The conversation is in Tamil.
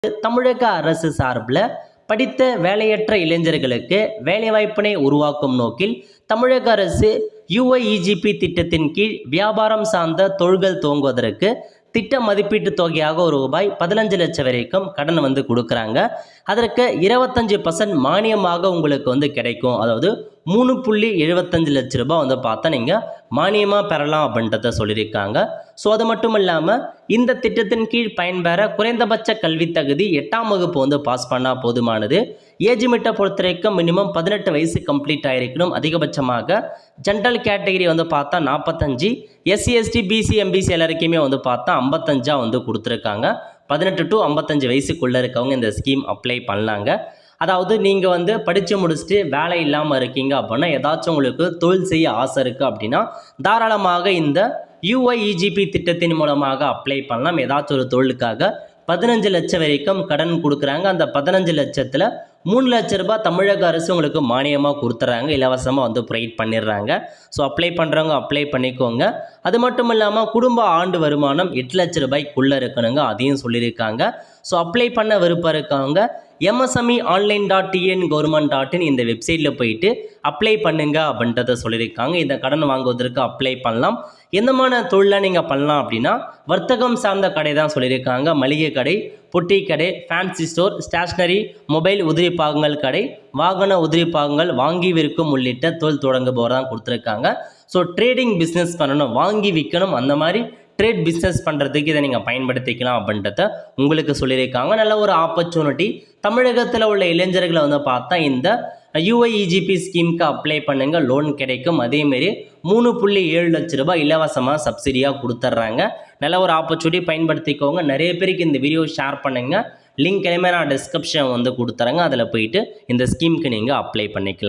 தமிழக அரசு சார்பில் படித்த வேலையற்ற இளைஞர்களுக்கு வேலைவாய்ப்பினை உருவாக்கும் நோக்கில் தமிழக அரசு யுஐஇஜிபி திட்டத்தின் கீழ் வியாபாரம் சார்ந்த தொழில்கள் துவங்குவதற்கு திட்ட மதிப்பீட்டு தொகையாக ரூபாய் 15 லட்சம் வரைக்கும் கடன் கொடுக்குறாங்க. அதற்கு 25% மானியமாக உங்களுக்கு கிடைக்கும். அதாவது 3.75 லட்ச ரூபாய் பார்த்தா நீங்கள் மானியமாக பெறலாம் அப்படின்றத சொல்லியிருக்காங்க. ஸோ அது மட்டும் இல்லாமல் இந்த திட்டத்தின் கீழ் பயன்பெற குறைந்தபட்ச கல்வி தகுதி 8ஆம் வகுப்பு பாஸ் பண்ணால் போதுமானது. ஏஜ் லிமிட்டை பொறுத்த வரைக்கும் மினிமம் 18 வயசு கம்ப்ளீட் ஆகிருக்கணும். அதிகபட்சமாக ஜென்ரல் கேட்டகரி பார்த்தா 45, எஸ்சி எஸ்டி பிசி எம்பிசி எல்லாருக்குமே பார்த்தா 55 கொடுத்துருக்காங்க. 18 to 55 வயசுக்குள்ளே இருக்கவங்க இந்த ஸ்கீம் அப்ளை பண்ணலாங்க. அதாவது நீங்கள் படித்து முடிச்சுட்டு வேலை இல்லாமல் இருக்கீங்க அப்படின்னா, ஏதாச்சும் உங்களுக்கு தொழில் செய்ய ஆசை இருக்குது அப்படின்னா தாராளமாக இந்த யுஐஇஜிபி திட்டத்தின் மூலமாக அப்ளை பண்ணலாம். ஏதாச்சும் ஒரு தொழிலுக்காக 15 லட்சம் வரைக்கும் கடன் கொடுக்குறாங்க. அந்த 15 லட்சத்தில் 3 லட்ச ரூபாய் தமிழக அரசு உங்களுக்கு மானியமாக கொடுத்துட்றாங்க, இலவசமாக ப்ரொவைட் பண்ணிடுறாங்க. ஸோ அப்ளை பண்ணுறவங்க அப்ளை பண்ணிக்கோங்க. அது மட்டும் இல்லாமல் குடும்ப ஆண்டு வருமானம் 8 லட்ச ரூபாய்க்குள்ளே இருக்கணுங்க, அதையும் சொல்லியிருக்காங்க. ஸோ அப்ளை பண்ண விருப்பம் இருக்கவங்க MSME online.tn government.in இந்த வெப்சைட்டில் போயிட்டு அப்ளை பண்ணுங்க அப்படின்றத சொல்லியிருக்காங்க. இந்த கடன் வாங்குவதற்கு அப்ளை பண்ணலாம். எந்தமான தொழிலை நீங்கள் பண்ணலாம் அப்படின்னா வர்த்தகம் சார்ந்த கடை தான் சொல்லியிருக்காங்க. மளிகை கடை, பொட்டி கடை, ஃபேன்சி ஸ்டோர், ஸ்டேஷ்னரி, மொபைல் உதிரி பாகங்கள் கடை, வாகன உதிரி பாகங்கள் வாங்கி விற்கும் உள்ளிட்ட தொழில் தொடங்குபவர் தான் கொடுத்துருக்காங்க. ஸோ ட்ரேடிங் பிஸ்னஸ் பண்ணணும், வாங்கி விற்கணும், அந்த மாதிரி ட்ரேட் பிஸ்னஸ் பண்ணுறதுக்கு இதை நீங்கள் பயன்படுத்திக்கலாம் அப்படின்றத உங்களுக்கு சொல்லியிருக்காங்க. நல்ல ஒரு ஆப்பர்ச்சுனிட்டி. தமிழகத்தில் உள்ள இளைஞர்களை பார்த்தா இந்த யுஐஇஜிபி ஸ்கீமுக்கு அப்ளை பண்ணுங்கள், லோன் கிடைக்கும். அதேமாரி 3.7 லட்ச ரூபாய் இலவசமாக சப்சிடியாக கொடுத்துட்றாங்க. நல்ல ஒரு ஆப்பர்ச்சுனிட்டி, பயன்படுத்திக்கோங்க. நிறைய பேருக்கு இந்த வீடியோ ஷேர் பண்ணுங்கள். லிங்க் எல்லாமே நான் டிஸ்கிரிப்ஷன் கொடுத்துறேங்க. அதில் போயிட்டு இந்த ஸ்கீமுக்கு நீங்கள் அப்ளை பண்ணிக்கலாம்.